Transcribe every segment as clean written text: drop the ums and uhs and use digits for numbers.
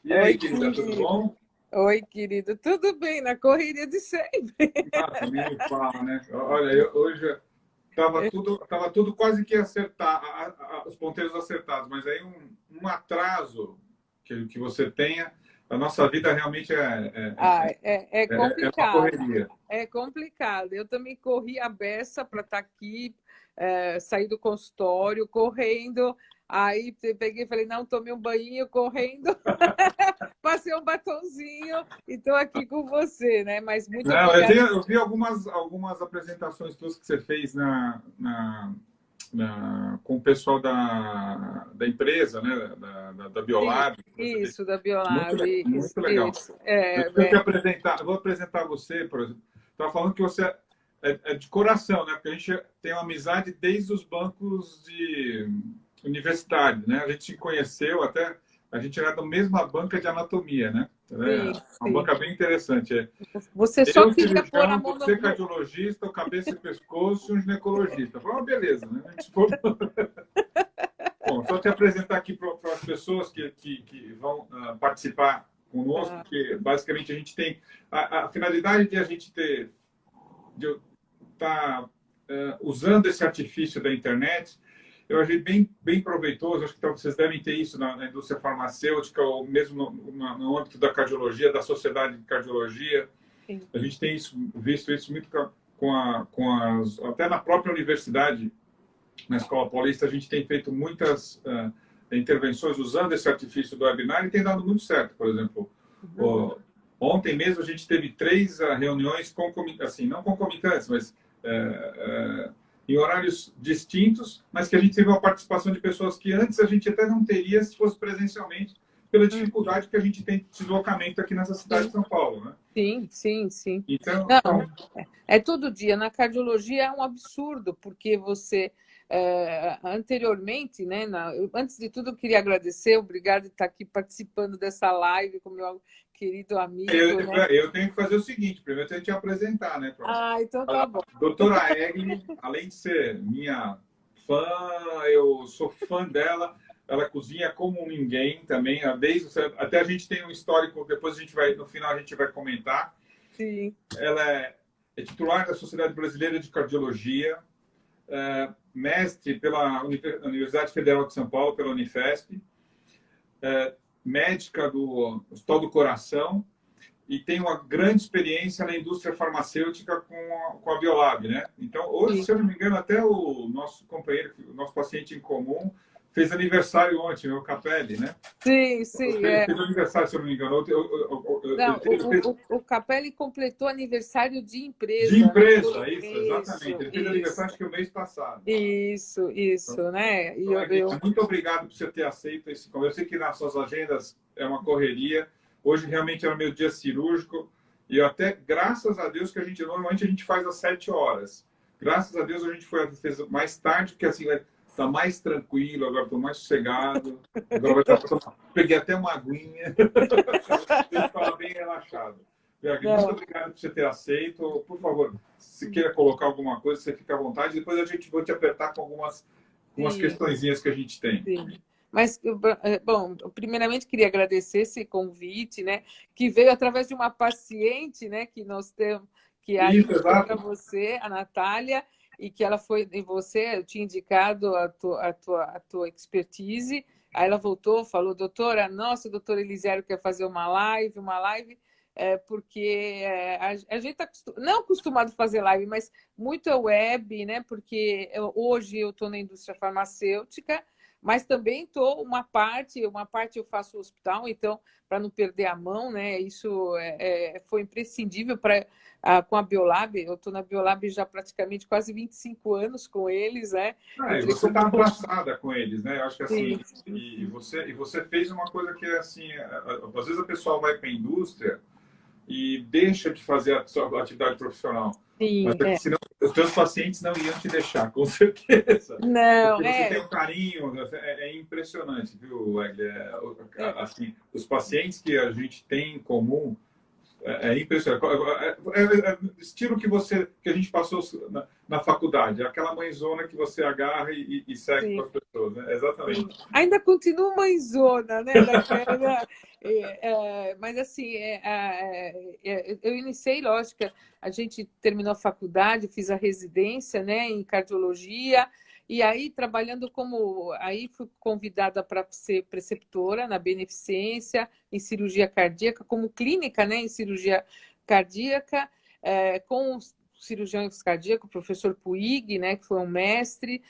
E Oi, aí, querida, tudo querido. bom? Oi, querido. Tudo bem, na correria de sempre. Ah, nem me fala, né? Olha, hoje tava tudo quase que acertar, os ponteiros acertados, mas aí um atraso que você tenha, a nossa vida realmente Ah, é é uma complicado. correria. É complicado. Eu também corri a beça para estar aqui, sair do consultório, correndo. Aí peguei e falei, não, tomei um banho correndo, passei um batonzinho e estou aqui com você, né? Mas muito Não, obrigada. eu vi algumas apresentações tuas que você fez com o pessoal da empresa, né? Da Sim, Biolab. isso, da Muito, Biolab. muito legal. Isso. Eu vou apresentar você, por exemplo. Estava falando que você é de coração, né? Porque a gente tem uma amizade desde os bancos de universidade, né? A gente se conheceu até, a gente era da mesma banca de anatomia, né? Sim, É uma sim. banca bem interessante. Você só Eu, queria pôr a cirurgião, mão você, cardiologista, o cabeça e pescoço e um ginecologista. Foi uma beleza, né? A gente foi... Bom, só te apresentar aqui para as pessoas que vão participar conosco, Tá. que basicamente a gente tem a finalidade de a gente de estar usando esse artifício da internet. Eu achei bem proveitoso. Acho que vocês devem ter isso na indústria farmacêutica ou mesmo no âmbito da cardiologia, da sociedade de cardiologia. Sim. A gente tem visto isso muito até na própria universidade, na Escola Paulista, a gente tem feito muitas intervenções usando esse artifício do webinar e tem dado muito certo. Por exemplo, ontem mesmo a gente teve 3 reuniões, assim, não concomitantes, mas em horários distintos, mas que a gente teve uma participação de pessoas que antes a gente até não teria se fosse presencialmente, pela dificuldade que a gente tem de deslocamento aqui nessa cidade de São Paulo, né? Sim, sim, sim. Então, Não, é todo dia. Na cardiologia é um absurdo, porque você, anteriormente, né, antes de tudo, eu queria agradecer, obrigado de estar aqui participando dessa live com meu querido amigo, né? eu tenho que fazer o seguinte: primeiro eu tenho que te apresentar, né? Ah, então tá bom. Doutora Egli, além de ser minha fã, eu sou fã dela. Ela cozinha como ninguém também. Até a gente tem um histórico, depois no final a gente vai comentar. Sim. Ela é titular da Sociedade Brasileira de Cardiologia, mestre pela Universidade Federal de São Paulo, pela Unifesp, médica do Hospital do Coração, e tem uma grande experiência na indústria farmacêutica com a Biolab, né? Então, hoje, Sim, se eu não me engano, até o nosso companheiro, o nosso paciente em comum, fez aniversário ontem, o Capelli, né? sim, sim, Ele fez aniversário, se eu não me engano. Não, o Capelli completou aniversário de De empresa, né? empresa, isso, exatamente. Isso, Ele fez aniversário, isso, acho que o mês passado. isso, né? E Então, muito obrigado por você ter aceito esse convite. Eu sei que nas suas agendas é uma correria. Hoje realmente era meu dia cirúrgico. E eu até, graças a Deus, que normalmente a gente faz às 7 horas. Graças a Deus a gente fez mais tarde, porque assim, está mais tranquilo, agora estou mais sossegado. Agora vai estar... Peguei até uma aguinha. Ele fala bem relaxado. Muito Não, obrigado por você ter aceito. Por favor, se queira colocar alguma coisa, você fica à vontade. Depois a gente vai te apertar com algumas sim, questõezinhas que a gente tem. sim. Mas, bom, primeiramente queria agradecer esse convite, né? Que veio através de uma paciente, né? Que nós temos, que a Isso, indicou para exato. você, a Natália, e que ela foi em você, eu tinha indicado a tua expertise. Aí ela voltou, falou, doutora, nossa, o doutor Elisiário quer fazer uma live, porque a gente está não acostumado a fazer live, mas muito é web, né? Porque hoje eu estou na indústria farmacêutica, mas também estou uma parte eu faço o hospital, então, para não perder a mão, né? Isso foi imprescindível com a Biolab. Eu estou na Biolab já praticamente quase 25 anos com eles, né? E Entrei você como está abraçada com eles, né? Eu acho que assim, Sim, você fez uma coisa que é assim, às vezes a pessoa vai para a indústria e deixa de fazer a sua atividade profissional. Mas sim, é que senão os teus pacientes não iam te deixar, com certeza. não, Porque você tem um carinho, é impressionante, viu, Egli? Assim, os pacientes que a gente tem em comum, É impressionante. Estilo que a gente passou na faculdade, aquela mãezona que você agarra e segue com Sim. as pessoas, né? Exatamente. Sim. Ainda continua mãezona, né? Daquela, mas assim, eu iniciei, lógico, a gente terminou a faculdade, fiz a residência, né, em cardiologia, e aí trabalhando aí fui convidada para ser preceptora na Beneficência, em cirurgia cardíaca, como clínica, né, em cirurgia cardíaca, com o cirurgião cardíaco, o professor Puig, né, que foi um mestre,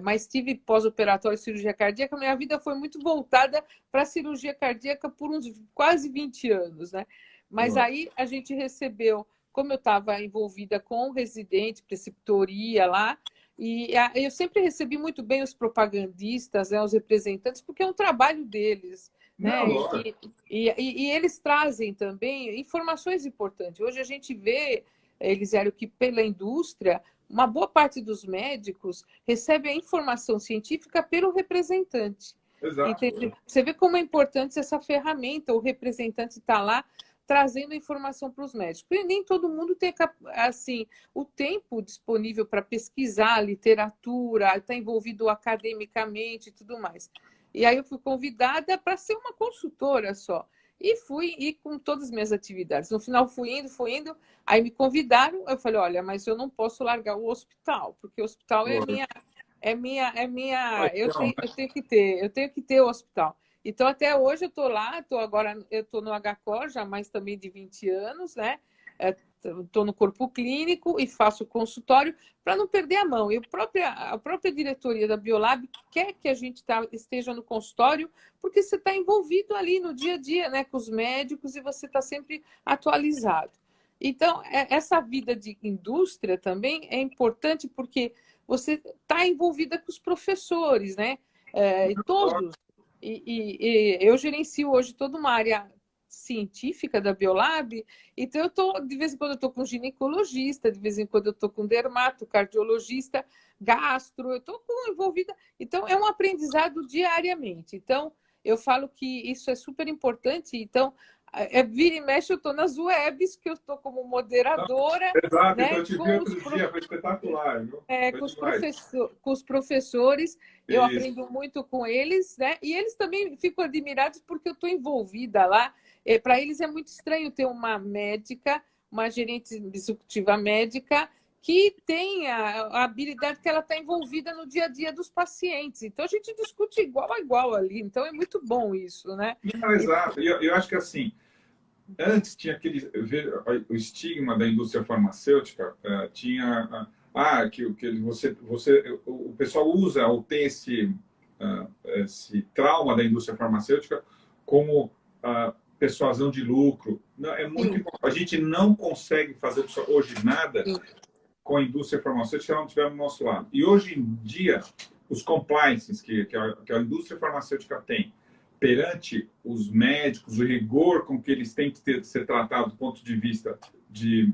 mas tive pós-operatório de cirurgia cardíaca. Minha vida foi muito voltada para a cirurgia cardíaca por uns quase 20 anos, né? Mas aí a gente recebeu, como eu estava envolvida com o residente, preceptoria lá, e eu sempre recebi muito bem os propagandistas, né, os representantes, porque é um trabalho deles, né? Não, E eles trazem também informações importantes. Hoje a gente vê, Elisiário, que pela indústria uma boa parte dos médicos recebe a informação científica pelo representante. exato. Entendeu? Você vê como é importante essa ferramenta, o representante está lá trazendo informação para os médicos. E nem todo mundo tem assim, o tempo disponível para pesquisar literatura, estar envolvido academicamente e tudo mais. E aí eu fui convidada para ser uma consultora só. E fui com todas as minhas atividades. No final fui indo, aí me convidaram, eu falei, olha, mas eu não posso largar o hospital, porque o hospital eu tenho que ter o hospital. Então, até hoje eu estou lá, eu estou no HCOR, já mais também de 20 anos, né? Estou no corpo clínico e faço consultório para não perder a mão. E a própria diretoria da Biolab quer que a gente esteja no consultório, porque você está envolvido ali no dia a dia, né, com os médicos, e você está sempre atualizado. Então, essa vida de indústria também é importante porque você está envolvida com os professores, né? Todos. E eu gerencio hoje toda uma área científica da Biolab, então de vez em quando eu estou com ginecologista, de vez em quando eu estou com dermato, cardiologista, gastro, eu estou envolvida. Então, é um aprendizado diariamente. Então, eu falo que isso é super importante. Então, vira e mexe, eu estou nas webs, que eu estou como moderadora. Exato, então Né, eu te vi outro dia, foi espetacular, viu? com os professores, eu Isso. aprendo muito com eles, né? E eles também ficam admirados porque eu estou envolvida lá. Para eles é muito estranho ter uma médica, uma gerente executiva médica, que tem a habilidade que ela está envolvida no dia a dia dos pacientes. Então, a gente discute igual a igual ali. Então, é muito bom isso, né? Não, exato. Eu acho que assim, antes tinha o estigma da indústria farmacêutica, tinha que o pessoal usa ou tem esse trauma da indústria farmacêutica como persuasão de lucro. Não, é muito importante. A gente não consegue fazer hoje nada com a indústria farmacêutica se ela não estiver no nosso lado. E hoje em dia, os compliances que a indústria farmacêutica tem perante os médicos, o rigor com que eles têm que ser tratados do ponto de vista de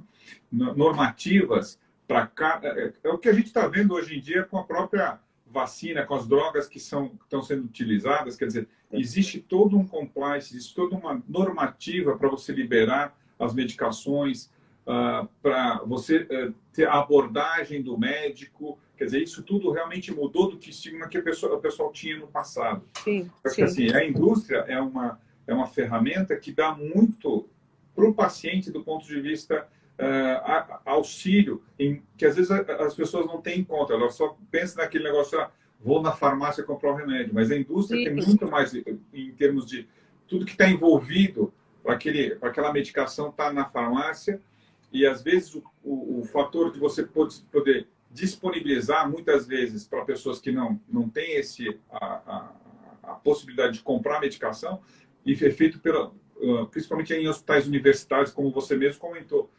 normativas, é o que a gente está vendo hoje em dia com a própria vacina, com as drogas que estão sendo utilizadas. Quer dizer, existe todo um compliance, existe toda uma normativa para você liberar as medicações, para você ter a abordagem do médico. Quer dizer, isso tudo realmente mudou do que estigma que o pessoal tinha no passado. Sim, porque assim, a indústria é uma ferramenta que dá muito para o paciente do ponto de vista auxílio, que às vezes as pessoas não têm em conta, elas só pensam naquele negócio, vou na farmácia comprar o remédio, mas a indústria tem muito mais em termos de tudo que está envolvido para aquela medicação estar na farmácia, e às vezes o fator de você poder disponibilizar muitas vezes para pessoas que não têm a possibilidade de comprar medicação, e é feito principalmente em hospitais universitários, como você mesmo comentou.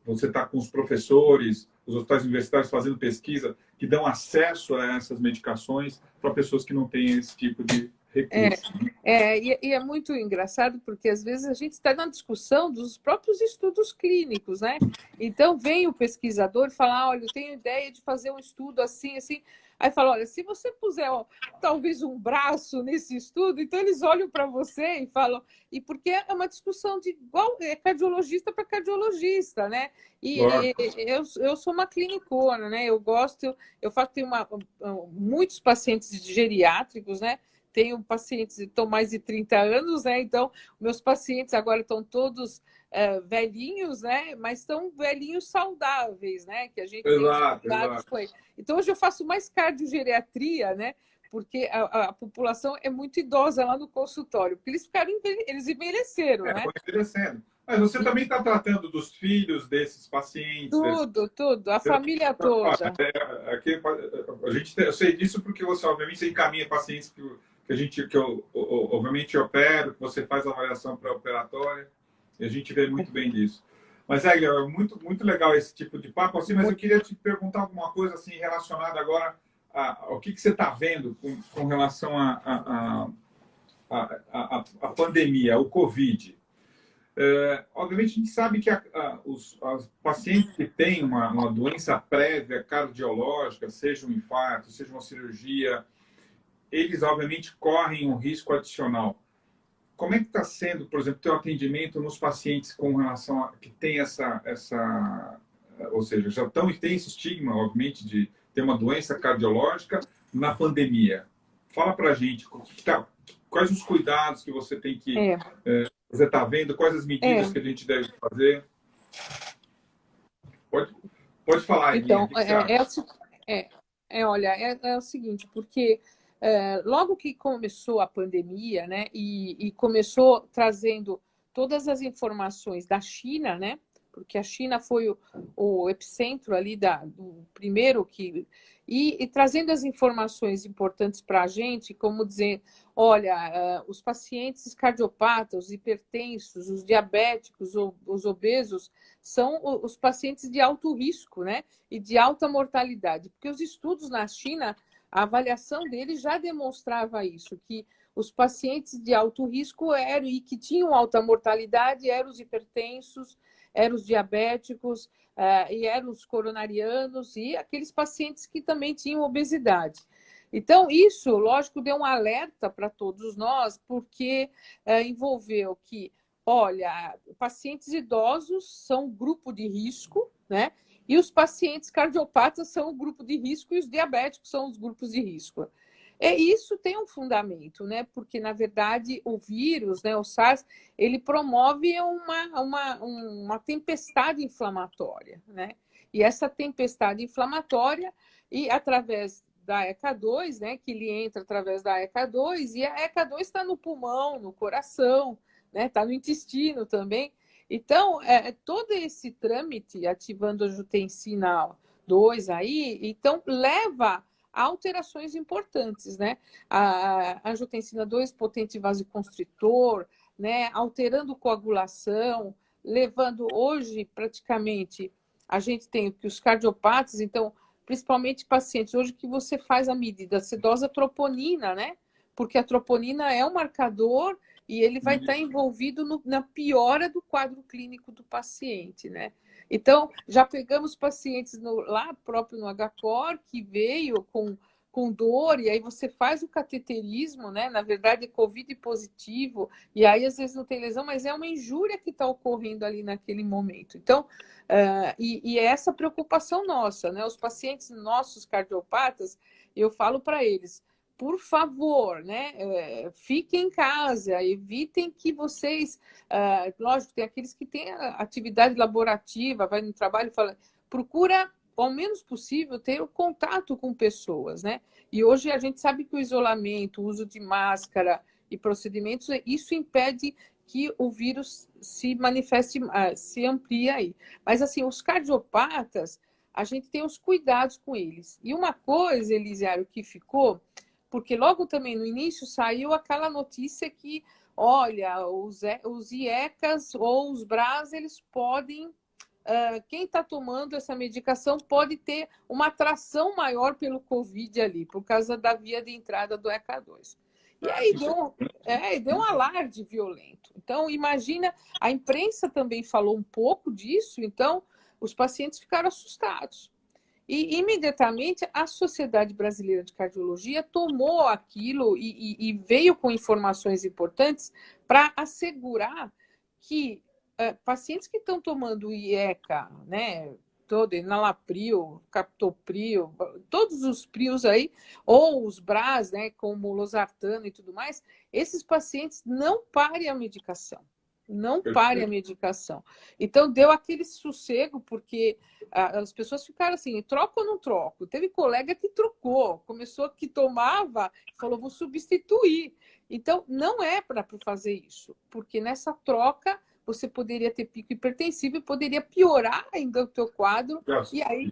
Você está com os professores, os hospitais universitários fazendo pesquisa que dão acesso a essas medicações para pessoas que não têm esse tipo de recurso. E é muito engraçado porque às vezes a gente está na discussão dos próprios estudos clínicos, né? Então vem o pesquisador e fala, olha, eu tenho ideia de fazer um estudo assim, assim. Aí fala, olha, se você puser ó, talvez um braço nesse estudo, então eles olham para você e falam, e porque é uma discussão de igual é cardiologista para cardiologista, né? Claro. Eu sou uma clinicona, né? Eu gosto, eu faço tenho muitos pacientes geriátricos, né? Tenho pacientes que estão mais de 30 anos, né? Então, meus pacientes agora estão todos velhinhos, né? Mas estão velhinhos saudáveis, né? Que a gente tem os Exato, cuidados exato. com ele. Então, hoje eu faço mais cardiogeriatria, né? Porque a população é muito idosa lá no consultório, porque eles ficaram eles envelheceram, né? Foi envelhecendo. Mas você também está tratando dos filhos desses pacientes, Tudo, a família toda. aqui, a gente, eu sei disso porque você, obviamente, você encaminha pacientes que eu, obviamente, opero, que você faz a avaliação pré-operatória, e a gente vê muito bem disso. Mas, é muito legal esse tipo de papo, assim, mas eu queria te perguntar alguma coisa assim, relacionada agora ao que você está vendo com relação à pandemia, ao Covid. Obviamente, a gente sabe que os pacientes que têm uma doença prévia cardiológica, seja um infarto, seja uma cirurgia, eles, obviamente, correm um risco adicional. Como é que está sendo, por exemplo, o teu atendimento nos pacientes com relação a que tem ou seja, tem esse estigma, obviamente, de ter uma doença cardiológica na pandemia? Fala para a gente, quais os cuidados que você tem que É, você está vendo, quais as medidas é. que a gente deve fazer? Pode, pode falar, Guinha, o Então, que você acha? olha, é o seguinte, porque logo que começou a pandemia, né, e começou trazendo todas as informações da China, né, porque a China foi o epicentro ali do primeiro que... E trazendo as informações importantes para a gente, como dizer, olha, os pacientes cardiopatas, os hipertensos, os diabéticos, os obesos, são os pacientes de alto risco, né? E de alta mortalidade, porque os estudos na China, a avaliação deles já demonstrava isso, que os pacientes de alto risco eram e que tinham alta mortalidade eram os hipertensos, eram os diabéticos, e eram os coronarianos e aqueles pacientes que também tinham obesidade. Então, isso, lógico, deu um alerta para todos nós, porque envolveu que, olha, pacientes idosos são um grupo de risco, né? E os pacientes cardiopatas são o grupo de risco e os diabéticos são os grupos de risco. E isso tem um fundamento, né? Porque, na verdade, o vírus, né, o SARS, ele promove uma tempestade inflamatória, né? E essa tempestade inflamatória, e através da ECA2, né, que ele entra através da ECA2, e a ECA2 está no pulmão, no coração, né, está no intestino também. Então, todo esse trâmite ativando a angiotensina 2 aí, então leva a alterações importantes, né? A angiotensina 2 potente vasoconstritor, né? Alterando coagulação, levando hoje praticamente a gente tem que os cardiopatas, então, principalmente pacientes hoje que você faz a medida, você dosa troponina, né? Porque a troponina é um marcador e ele vai estar envolvido na piora do quadro clínico do paciente, né? Então, já pegamos pacientes lá próprio no HCOR, que veio com dor, e aí você faz o cateterismo, né? Na verdade, é Covid positivo, e aí às vezes não tem lesão, mas é uma injúria que está ocorrendo ali naquele momento. Então, e é essa preocupação nossa, né? Os pacientes nossos cardiopatas, eu falo para eles, por favor, né, fiquem em casa, evitem que vocês... lógico, tem aqueles que têm atividade laborativa, vai no trabalho e fala, procura, ao menos possível, ter o contato com pessoas, né? E hoje a gente sabe que o isolamento, o uso de máscara e procedimentos, isso impede que o vírus se manifeste, se amplie aí. Mas, assim, os cardiopatas, a gente tem os cuidados com eles. E uma coisa, Elisiário, que ficou... Porque logo também no início saiu aquela notícia que, olha, os IECAs ou os BRAS, eles podem, quem está tomando essa medicação pode ter uma atração maior pelo Covid ali, por causa da via de entrada do ECA2. E aí deu um alarde violento. Então, imagina, a imprensa também falou um pouco disso, então os pacientes ficaram assustados. E, imediatamente, a Sociedade Brasileira de Cardiologia tomou aquilo e veio com informações importantes para assegurar que pacientes que estão tomando IECA, né, todo, enalapril, captopril, todos os prios aí, ou os BRAs, né, como losartano e tudo mais, esses pacientes não parem a medicação. Não pare a medicação. Então, deu aquele sossego, porque as pessoas ficaram assim, troco ou não troco? Teve colega que trocou, começou que tomava, falou, vou substituir. Então, não é para fazer isso, porque nessa troca você poderia ter pico hipertensivo e poderia piorar ainda o teu quadro. E aí,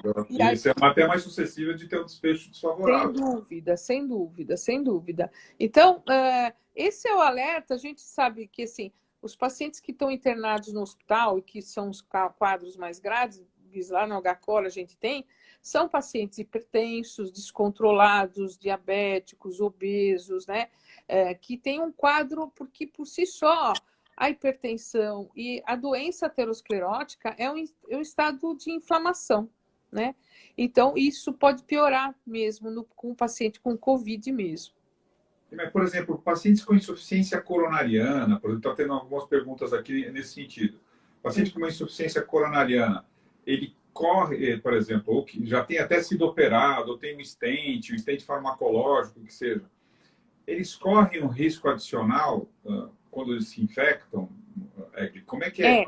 isso é até mais suscetível de ter um desfecho desfavorável. Sem dúvida, sem dúvida, sem dúvida. Então, esse é o alerta. A gente sabe que, assim, os pacientes que estão internados no hospital e que são os quadros mais graves, lá no HCOR a gente tem, são pacientes hipertensos, descontrolados, diabéticos, obesos, né? Que tem um quadro, porque por si só a hipertensão e a doença aterosclerótica é um estado de inflamação, né? Então, isso pode piorar mesmo com o paciente com COVID mesmo. Por exemplo, pacientes com insuficiência coronariana, por exemplo, está tendo algumas perguntas aqui nesse sentido. Paciente com uma insuficiência coronariana, ele corre, por exemplo, ou que já tem até sido operado, ou tem um stent farmacológico, que seja, eles correm um risco adicional quando eles se infectam? Como é que é?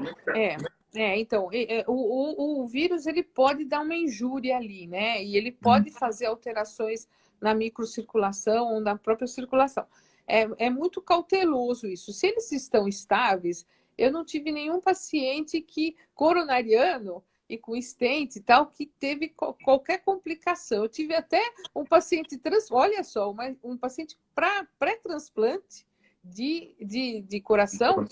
Então, o vírus ele pode dar uma injúria ali, né? E ele pode fazer alterações na microcirculação ou na própria circulação. É muito cauteloso isso. Se eles estão estáveis, eu não tive nenhum paciente coronariano e com stent e tal, que teve qualquer complicação. Eu tive até um paciente, olha só, um paciente pré-transplante de coração,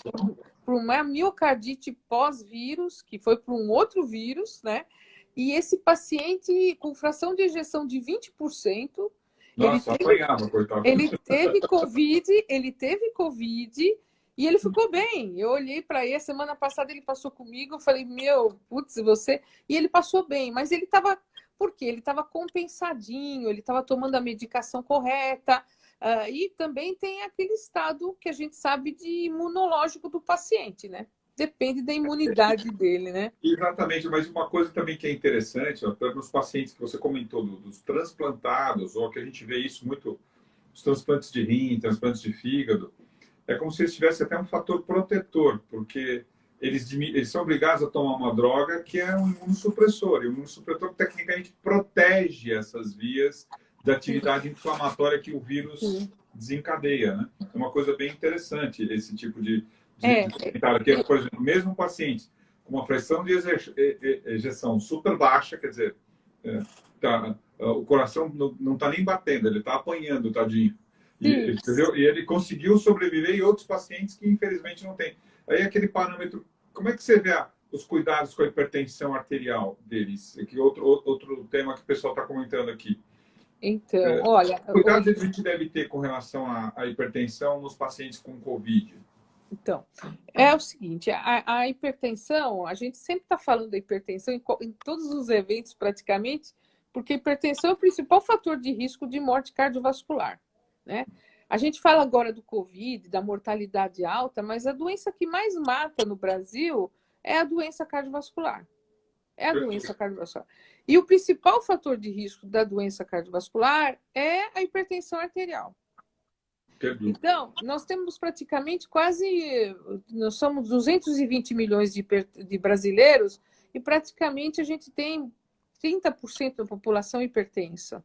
para uma miocardite pós-vírus, que foi para um outro vírus, né? E esse paciente com fração de ejeção de 20%, nossa, apanhava, coitado. Ele teve Covid e ele ficou bem. Eu olhei para ele, semana passada ele passou comigo, eu falei, putz, você... E ele passou bem, mas ele estava... Por quê? Ele estava compensadinho, ele estava tomando a medicação correta, e também tem aquele estado que a gente sabe de imunológico do paciente, né? Depende da imunidade dele, né? Exatamente, mas uma coisa também que é interessante, para os pacientes que você comentou, dos transplantados, ou que a gente vê isso muito, os transplantes de rim, transplantes de fígado, é como se eles tivessem até um fator protetor, porque eles são obrigados a tomar uma droga que é um imunossupressor, e o imunossupressor tecnicamente protege essas vias da atividade inflamatória que o vírus desencadeia, né? É uma coisa bem interessante esse tipo de comentário. Que, por exemplo, mesmo um paciente com uma fração de ejeção super baixa, quer dizer, o coração não está nem batendo, ele está apanhando, tadinho. Entendeu? E ele conseguiu sobreviver, e outros pacientes que infelizmente não têm. Aí aquele parâmetro, como é que você vê os cuidados com a hipertensão arterial deles? Que outro tema que o pessoal está comentando aqui. Então, olha... Cuidado que a gente deve ter com relação à hipertensão nos pacientes com Covid. Então, é o seguinte, a hipertensão, a gente sempre está falando da hipertensão em todos os eventos praticamente, porque a hipertensão é o principal fator de risco de morte cardiovascular, né? A gente fala agora do Covid, da mortalidade alta, mas a doença que mais mata no Brasil é a doença cardiovascular. É a doença cardiovascular. E o principal fator de risco da doença cardiovascular é a hipertensão arterial. Então, nós temos praticamente nós somos 220 milhões de brasileiros e praticamente a gente tem 30% da população hipertensa.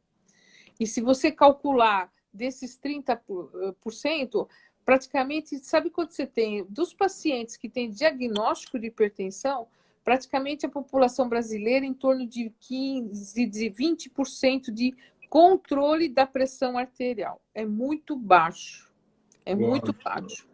E se você calcular desses 30%, praticamente, sabe quanto você tem? Dos pacientes que têm diagnóstico de hipertensão, praticamente a população brasileira em torno de 15%, de 20% de controle da pressão arterial. É muito baixo. É muito baixo.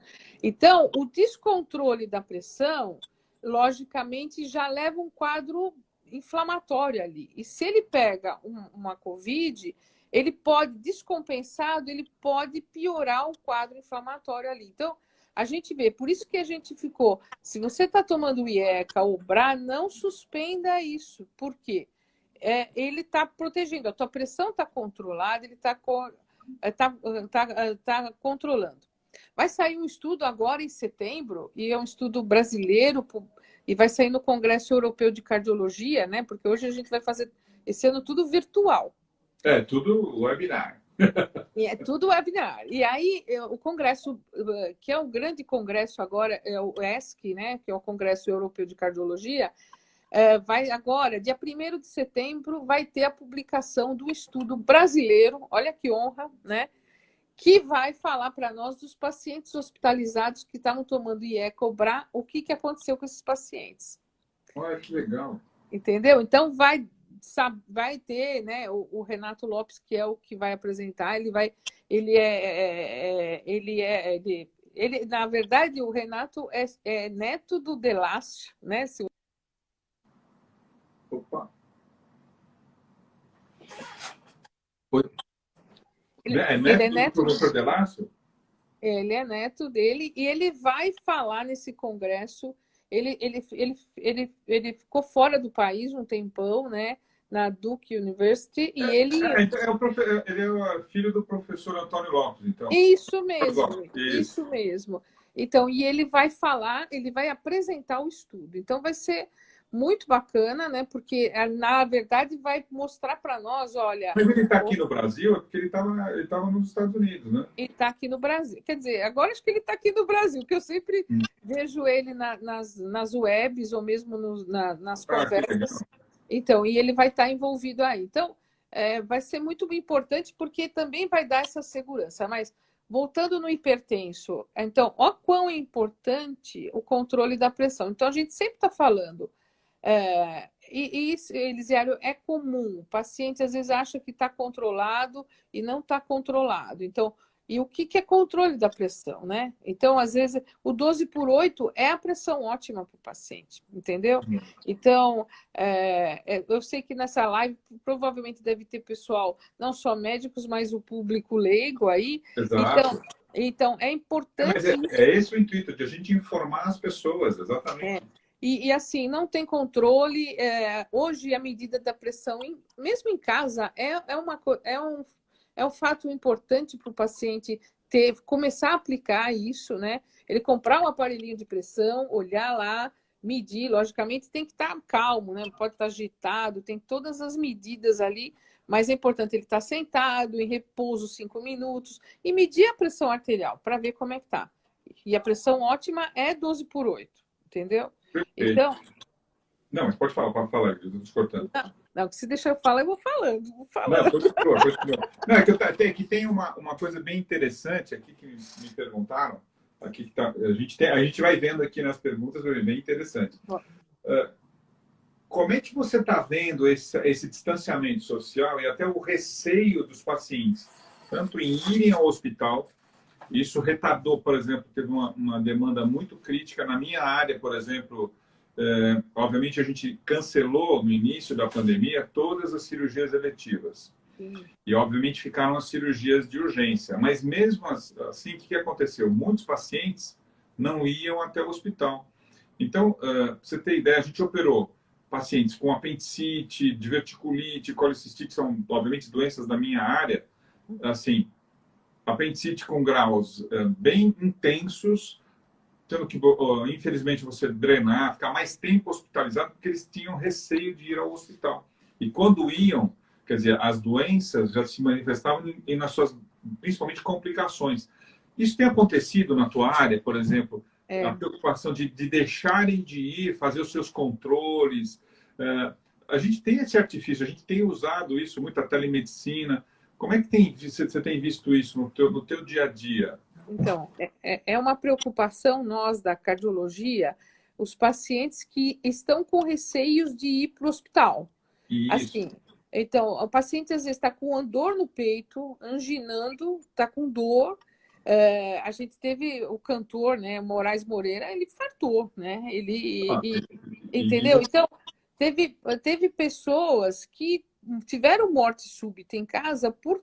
Então, o descontrole da pressão, logicamente, já leva um quadro inflamatório ali. E se ele pega uma COVID, ele pode, descompensado, ele pode piorar o quadro inflamatório ali. Então, a gente vê, por isso que a gente ficou, se você está tomando IECA ou BRA, não suspenda isso. Por quê? ele está protegendo. A tua pressão está controlada, ele está controlando. Vai sair um estudo agora em setembro, e é um estudo brasileiro, e vai sair no Congresso Europeu de Cardiologia, né? Porque hoje a gente vai fazer esse ano tudo virtual. É, tudo webinar. E é tudo webinar. E aí, o congresso, que é o grande congresso agora, é o ESC, né? Que é o Congresso Europeu de Cardiologia, vai agora, dia 1º de setembro, vai ter a publicação do estudo brasileiro, olha que honra, né? Que vai falar para nós dos pacientes hospitalizados que estavam tomando IE-Cobrar, o que aconteceu com esses pacientes. Olha que legal. Entendeu? Então, vai ter, né, o Renato Lopes, que é o que vai apresentar, na verdade, o Renato é neto do Delácio, né? Opa! Ele é neto do professor Delácio? Ele é neto dele e ele vai falar nesse congresso. Ele ficou fora do país um tempão, né? Na Duke University, e ele é o filho do professor Antônio Lopes, então. Isso mesmo. Então, e ele vai falar, ele vai apresentar o estudo. Então, vai ser muito bacana, né? Porque, na verdade, vai mostrar para nós, olha... Mas ele está aqui no Brasil, é porque ele estava nos Estados Unidos, né? Ele está aqui no Brasil. Quer dizer, agora acho que ele está aqui no Brasil, porque eu sempre vejo ele nas webs ou mesmo nas conversas. Então, e ele vai estar envolvido aí. Então, vai ser muito importante porque também vai dar essa segurança. Mas, voltando no hipertenso, então, ó quão é importante o controle da pressão. Então, a gente sempre está falando, e isso, Elisiário, é comum. O paciente, às vezes, acha que está controlado e não está controlado. Então, e o que é controle da pressão, né? Então, às vezes, o 12/8 é a pressão ótima para o paciente, entendeu? Então, eu sei que nessa live provavelmente deve ter pessoal, não só médicos, mas o público leigo aí. Exato. Então é importante... Mas é esse o intuito, de a gente informar as pessoas, exatamente. E assim, não tem controle. Hoje, a medida da pressão, mesmo em casa, é um fato importante para o paciente começar a aplicar isso, né? Ele comprar um aparelhinho de pressão, olhar lá, medir, logicamente tem que estar calmo, né? Não pode estar agitado, tem todas as medidas ali, mas é importante ele estar sentado, em repouso 5 minutos, e medir a pressão arterial para ver como é que está. E a pressão ótima é 12/8, entendeu? Perfeito. Então... Não, mas pode falar, eu estou te cortando. Não, se deixar eu falar, eu vou falando. Não, continua. Não, é que tem uma coisa bem interessante aqui que me perguntaram. Aqui que tá, a gente vai vendo aqui nas perguntas, é bem interessante. Como é que você está vendo esse distanciamento social e até o receio dos pacientes, tanto em irem ao hospital? Isso retardou, por exemplo, teve uma demanda muito crítica na minha área, por exemplo. Obviamente, a gente cancelou no início da pandemia todas as cirurgias eletivas. E, obviamente, ficaram as cirurgias de urgência. Mas, mesmo assim, o que aconteceu? Muitos pacientes não iam até o hospital. Então, para você ter ideia, a gente operou pacientes com apendicite, diverticulite, colicistite, são, obviamente, doenças da minha área. Assim, apendicite com graus bem intensos, tendo que, infelizmente, você drenar, ficar mais tempo hospitalizado, porque eles tinham receio de ir ao hospital. E quando iam, quer dizer, as doenças já se manifestavam nas suas, principalmente, complicações. Isso tem acontecido na tua área, por exemplo? A preocupação de deixarem de ir, fazer os seus controles. A gente tem esse artifício, a gente tem usado isso, muita telemedicina. Como é que você tem visto isso no teu dia a dia? Então, é uma preocupação nós da cardiologia, os pacientes que estão com receios de ir para o hospital. Isso. Assim, então, o paciente às vezes está com dor no peito, anginando, está com dor. A gente teve o cantor, né, Moraes Moreira, ele fartou, né? Entendeu? Então, teve pessoas que tiveram morte súbita em casa por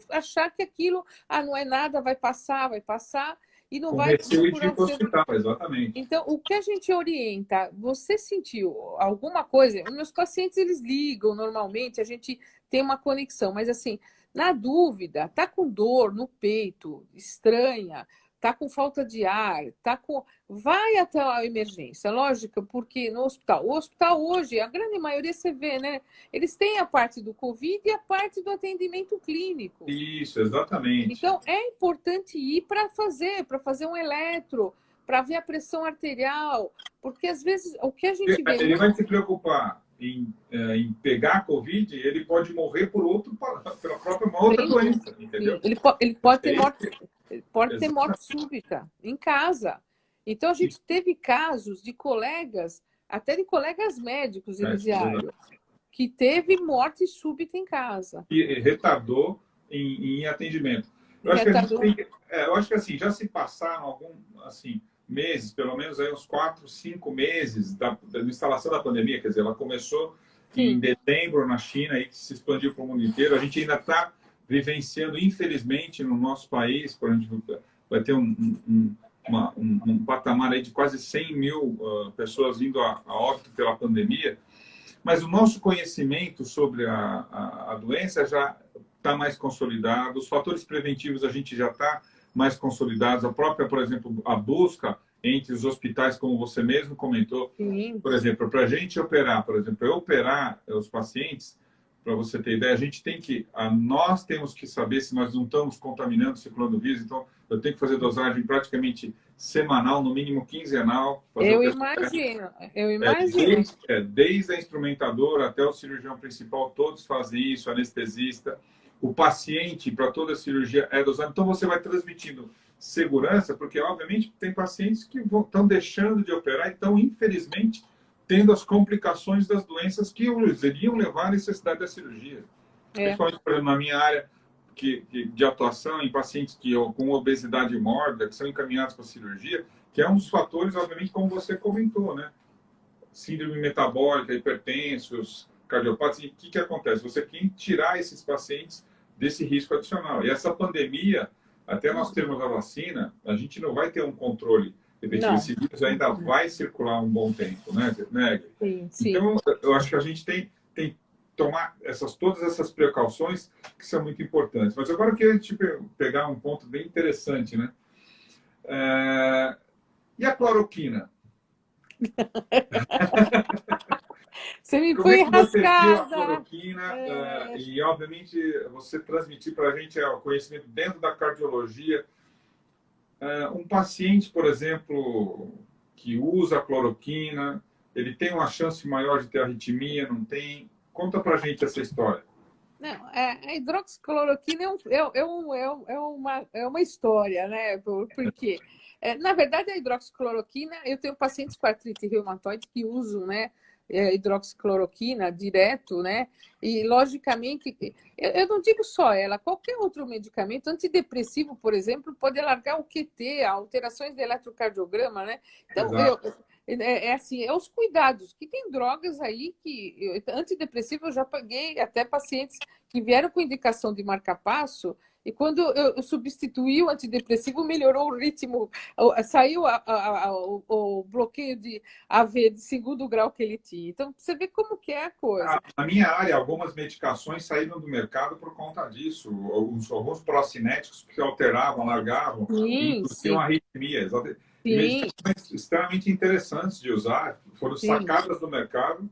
achar que aquilo não é nada, vai passar, e não Com vai receio de procurar ir o para o centro. hospital, exatamente. Então, o que a gente orienta, você sentiu alguma coisa? Meus pacientes, eles ligam normalmente, a gente tem uma conexão, mas assim, na dúvida, tá com dor no peito, estranha, tá com falta de ar, vai até a emergência, lógico, porque no hospital, o hospital hoje, a grande maioria você vê, né? Eles têm a parte do Covid e a parte do atendimento clínico. Isso, exatamente. Então, é importante ir para fazer um eletro, para ver a pressão arterial, porque às vezes o que a gente vê Ele muito. vai se preocupar em pegar a Covid, ele pode morrer pela própria uma outra Sim, doença, entendeu? sim. Ele pode ter morte, Esse- ele pode ter morte Exatamente. súbita em casa. Então, a gente teve casos de colegas, até de colegas médicos, Elisiário, que teve morte súbita em casa. E retardou em atendimento. Eu acho que a gente Retardou. tem eu acho que assim, já se passaram algum assim, meses, pelo menos aí uns 4, 5 meses da instalação da pandemia, quer dizer, ela começou em Sim. dezembro na China e se expandiu para o mundo inteiro. A gente ainda está vivenciando, infelizmente, no nosso país, por exemplo, vai ter um patamar aí de quase 100 mil pessoas indo a óbito pela pandemia. Mas o nosso conhecimento sobre a doença já está mais consolidado, os fatores preventivos a gente já está mais consolidados, a própria, por exemplo, a busca entre os hospitais, como você mesmo comentou, Sim. por exemplo, para a gente operar, por exemplo, eu operar os pacientes, para você ter ideia, a gente tem que, nós temos que saber se nós não estamos contaminando, circulando vírus, então eu tenho que fazer dosagem praticamente semanal, no mínimo quinzenal. Fazer Eu o imagino, eu imagino. desde a instrumentadora até o cirurgião principal, todos fazem isso, anestesista. O paciente, para toda a cirurgia, é dosado. Então, você vai transmitindo segurança, porque, obviamente, tem pacientes que estão deixando de operar e estão, infelizmente, tendo as complicações das doenças que iriam levar à necessidade da cirurgia. Principalmente, por exemplo, na minha área de atuação, em pacientes com obesidade mórbida, que são encaminhados para a cirurgia, que é um dos fatores, obviamente, como você comentou, né? Síndrome metabólica, hipertensos, cardiopatas. E o que acontece? Você tem que tirar esses pacientes desse risco adicional. E essa pandemia, até nós termos a vacina, a gente não vai ter um controle efetivo. Esse vírus ainda vai circular um bom tempo, né? Sim, sim. Então, eu acho que a gente tem que tomar todas essas precauções que são muito importantes. Mas agora eu queria pegar um ponto bem interessante, né? E a cloroquina? Você me Como põe é que você viu a rasgada. cloroquina? E, obviamente, você transmitir para a gente o conhecimento dentro da cardiologia. Um paciente, por exemplo, que usa a cloroquina, ele tem uma chance maior de ter arritmia, não tem? Conta para a gente essa história. Não, a hidroxicloroquina é uma história, né? Porque, na verdade, a hidroxicloroquina, eu tenho pacientes com artrite reumatoide que usam, né, hidroxicloroquina direto, né? E, logicamente, eu não digo só ela, qualquer outro medicamento, antidepressivo, por exemplo, pode largar o QT, alterações de eletrocardiograma, né? Então, assim, os cuidados, que tem drogas aí antidepressivo, eu já paguei até pacientes que vieram com indicação de marca-passo, e quando eu substituí o antidepressivo, melhorou o ritmo, saiu o bloqueio de AV de segundo grau que ele tinha. Então, você vê como que é a coisa. Na minha área, algumas medicações saíram do mercado por conta disso. Alguns procinéticos que alteravam, largavam, e induziam arritmia. E medicações extremamente interessantes de usar foram sacadas do mercado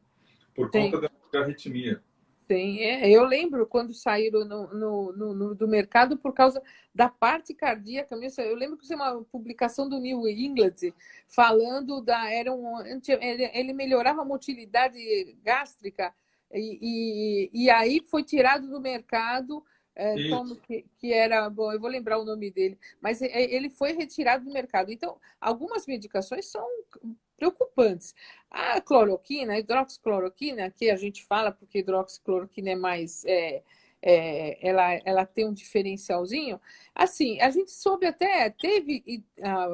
por conta da arritmia. Sim, eu lembro quando saíram do mercado por causa da parte cardíaca. Eu lembro que isso é uma publicação do New England falando ele melhorava a motilidade gástrica e aí foi tirado do mercado. Que era, bom, eu vou lembrar o nome dele, mas ele foi retirado do mercado. Então, algumas medicações são preocupantes. A cloroquina, a hidroxicloroquina, que a gente fala porque hidroxicloroquina é mais... ela tem um diferencialzinho. Assim, a gente soube teve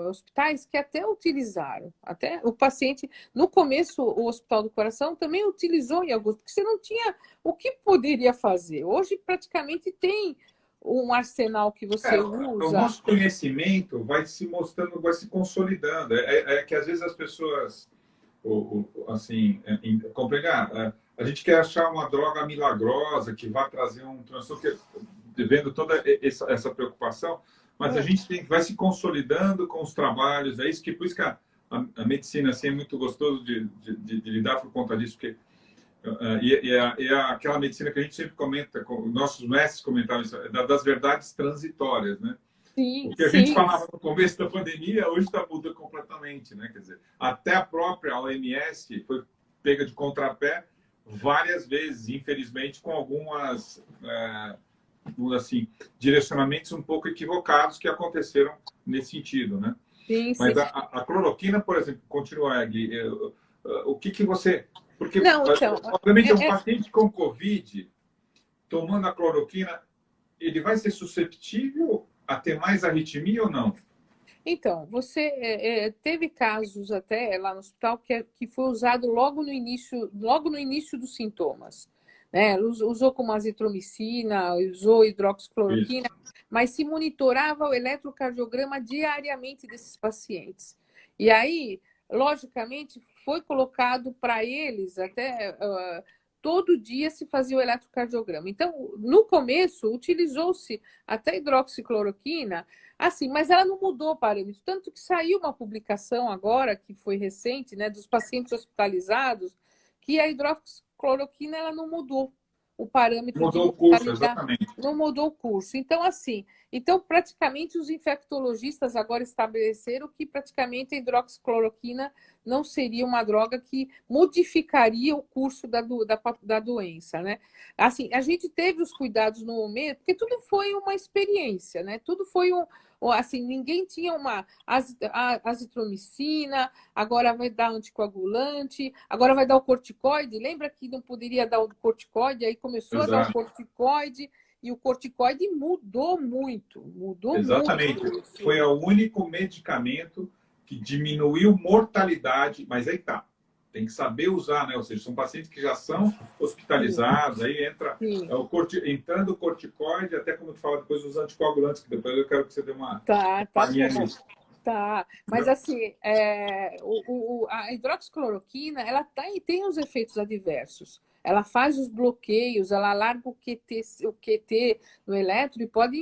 hospitais que até utilizaram. Até o paciente, no começo, o Hospital do Coração também utilizou em alguns, porque você não tinha o que poderia fazer. Hoje, praticamente, tem um arsenal que você O usa? nosso conhecimento vai se mostrando, vai se consolidando. É que às vezes as pessoas, assim, compreendem, a gente quer achar uma droga milagrosa que vai trazer um transtorno, vendo toda essa preocupação, mas a gente vai se consolidando com os trabalhos. É isso que, por isso que a medicina assim, é muito gostoso de lidar por conta disso, porque aquela medicina que a gente sempre comenta, nossos mestres comentavam isso, das verdades transitórias, né? Sim, O que a gente falava no começo da pandemia, hoje está mudando completamente, né? Quer dizer, até a própria OMS foi pega de contrapé várias vezes, infelizmente, com algumas, assim, direcionamentos um pouco equivocados que aconteceram nesse sentido, né? sim, Mas sim. a cloroquina, por exemplo, continua, Agui, o que você... Porque, Não, então, obviamente, um paciente com Covid, tomando a cloroquina, ele vai ser suscetível a ter mais arritmia ou não? então, você teve casos até lá no hospital que foi usado logo no início dos sintomas, né? Usou como azitromicina, usou hidroxicloroquina, mas se monitorava o eletrocardiograma diariamente desses pacientes. E aí, logicamente, foi colocado para eles até todo dia se fazia o eletrocardiograma. Então, no começo, utilizou-se até hidroxicloroquina. Assim, mas ela não mudou o parâmetro. Tanto que saiu uma publicação agora, que foi recente, né, dos pacientes hospitalizados, que a hidroxicloroquina ela não mudou o parâmetro de Mudou o curso, mortalidade, exatamente. não mudou o curso. Então, assim, praticamente os infectologistas agora estabeleceram que praticamente a hidroxicloroquina não seria uma droga que modificaria o curso da doença, né? Assim, a gente teve os cuidados no momento, porque tudo foi uma experiência, né? Tudo foi assim, ninguém tinha uma azitromicina, agora vai dar anticoagulante, agora vai dar o corticoide. Lembra que não poderia dar o corticoide? Aí começou a dar o corticoide. E o corticoide mudou muito, Exatamente. muito. Foi o único medicamento que diminuiu mortalidade, mas aí tá. Tem que saber usar, né? Ou seja, são pacientes que já são hospitalizados, aí entra entrando o corticoide, até como tu fala depois os anticoagulantes, que depois eu quero que você dê uma palhinha nisso. Tá, mas assim, a hidroxicloroquina, ela tem os efeitos adversos. Ela faz os bloqueios, ela alarga o QT no eletro e pode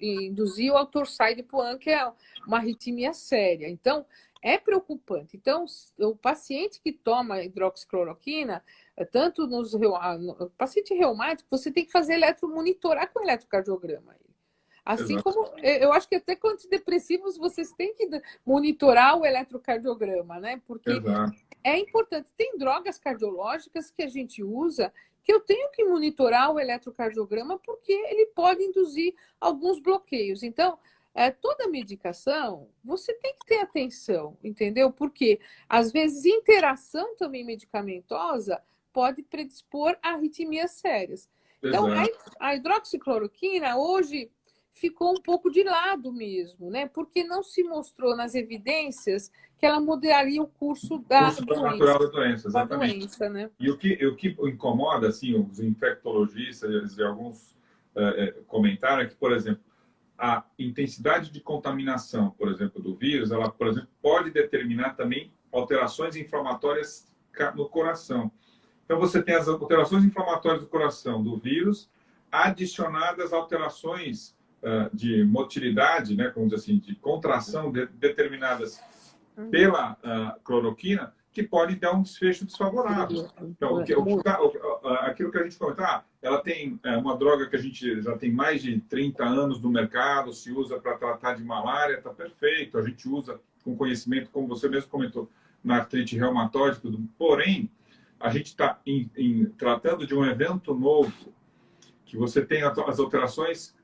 induzir o Altorside-Puan, que é uma arritmia séria. Então, é preocupante. Então, o paciente que toma hidroxicloroquina, tanto no paciente reumático, você tem que fazer monitorar com eletrocardiograma. Assim como, eu acho que até com antidepressivos vocês têm que monitorar o eletrocardiograma, né? Porque é importante. Tem drogas cardiológicas que a gente usa que eu tenho que monitorar o eletrocardiograma porque ele pode induzir alguns bloqueios. Então, toda medicação, você tem que ter atenção, entendeu? Porque, às vezes, interação também medicamentosa pode predispor a arritmias sérias. Então, a hidroxicloroquina, hoje, ficou um pouco de lado mesmo, né? Porque não se mostrou nas evidências que ela moderaria o curso da natural da doença, exatamente. Doença, né? E o que incomoda, assim, os infectologistas e alguns comentaram é que, por exemplo, a intensidade de contaminação, por exemplo, do vírus, ela, por exemplo, pode determinar também alterações inflamatórias no coração. Então, você tem as alterações inflamatórias do coração do vírus adicionadas a alterações de motilidade, né, como dizer assim, de contração determinadas pela cloroquina, que pode dar um desfecho desfavorável. Então, aquilo que a gente comentou, ela tem uma droga que a gente já tem mais de 30 anos no mercado, se usa para tratar de malária, está perfeito, a gente usa com conhecimento, como você mesmo comentou, na artrite reumatoide, tudo. Porém, a gente está tratando de um evento novo, que você tem as alterações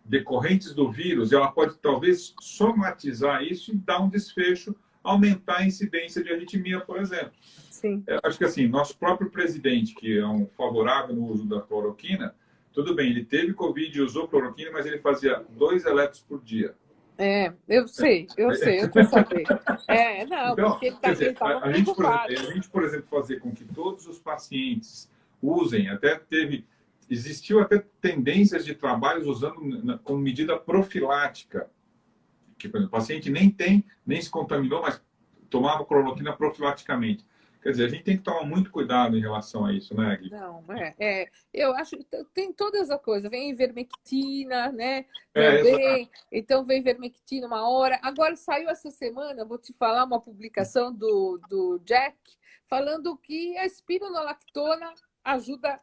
decorrentes do vírus, e ela pode talvez somatizar isso e dar um desfecho, aumentar a incidência de arritmia, por exemplo. Sim. Acho que assim, nosso próprio presidente, que é um favorável no uso da cloroquina, tudo bem, ele teve Covid e usou cloroquina, mas ele fazia 2 eletros por dia. Eu sei, eu tô sabendo. Não, então, porque ele estava a gente, por exemplo, fazer com que todos os pacientes usem, até teve existiu até tendências de trabalhos usando como medida profilática, que, por exemplo, o paciente nem se contaminou, mas tomava cloroquina profilaticamente. Quer dizer, a gente tem que tomar muito cuidado em relação a isso, né, Gui? Não, eu acho que tem todas as coisas. Vem ivermectina, né? Exato. Também. Então, vem ivermectina uma hora. Agora, saiu essa semana, vou te falar, uma publicação do Jack, falando que a espironolactona ajuda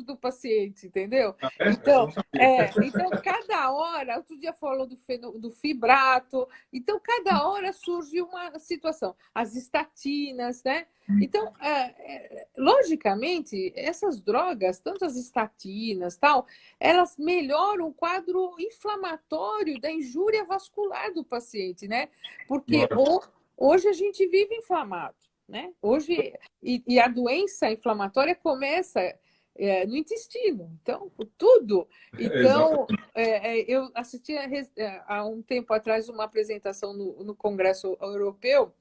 o paciente, entendeu? Essa eu não sabia. Então, cada hora, outro dia falou do fibrato, então, cada hora surge uma situação. As estatinas, né? Então, logicamente, essas drogas, tanto as estatinas, tal, elas melhoram o quadro inflamatório da injúria vascular do paciente, né? Porque hoje a gente vive inflamado, né? Hoje, e a doença inflamatória começa no intestino, então, tudo. Então, eu assisti há um tempo atrás uma apresentação no Congresso Europeu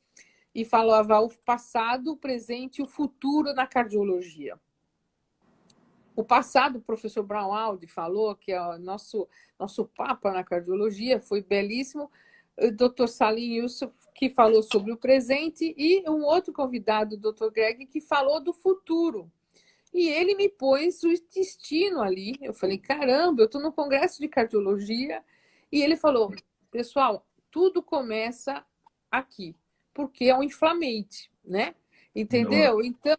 e falava o passado, o presente e o futuro na cardiologia. O passado, o professor Braunaldi falou, que é o nosso papa na cardiologia, foi belíssimo. O Dr. Salim Yusuf, que falou sobre o presente, e um outro convidado, o Dr. Greg, que falou do futuro. E ele me pôs o intestino ali. Eu falei, caramba, eu estou no congresso de cardiologia. E ele falou, pessoal, tudo começa aqui, porque é um inflamante, né? Entendeu? Então,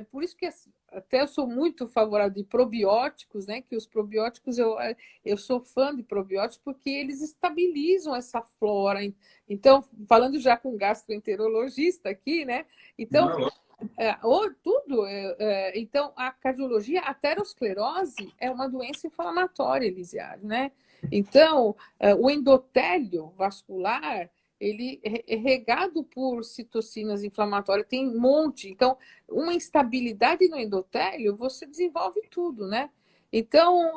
por isso que até eu sou muito favorável de probióticos, né? Que os probióticos, eu sou fã de probióticos porque eles estabilizam essa flora. Então, falando já com um gastroenterologista aqui, né? Então, então, a cardiologia, a aterosclerose é uma doença inflamatória, Elisiário, né? Então, o endotélio vascular, ele é regado por citocinas inflamatórias, tem um monte. Então, uma instabilidade no endotélio, você desenvolve tudo, né? Então,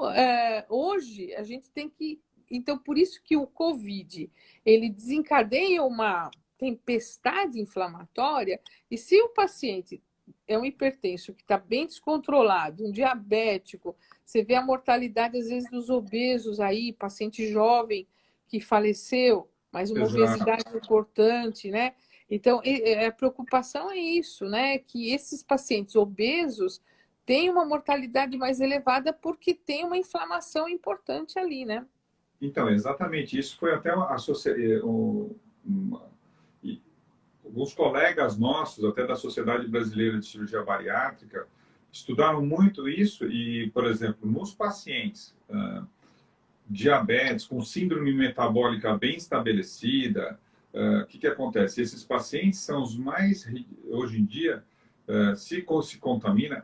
hoje, a gente tem que... Então, por isso que o COVID, ele desencadeia uma tempestade inflamatória, e se o paciente é um hipertenso que está bem descontrolado, um diabético, você vê a mortalidade, às vezes, dos obesos aí, paciente jovem que faleceu, mas uma obesidade importante, né? Então, a preocupação é isso, né? Que esses pacientes obesos têm uma mortalidade mais elevada porque tem uma inflamação importante ali, né? Então, exatamente. Isso foi até alguns colegas nossos, até da Sociedade Brasileira de Cirurgia Bariátrica, estudaram muito isso e, por exemplo, nos pacientes diabetes, com síndrome metabólica bem estabelecida, o que acontece? Esses pacientes são os mais, hoje em dia, se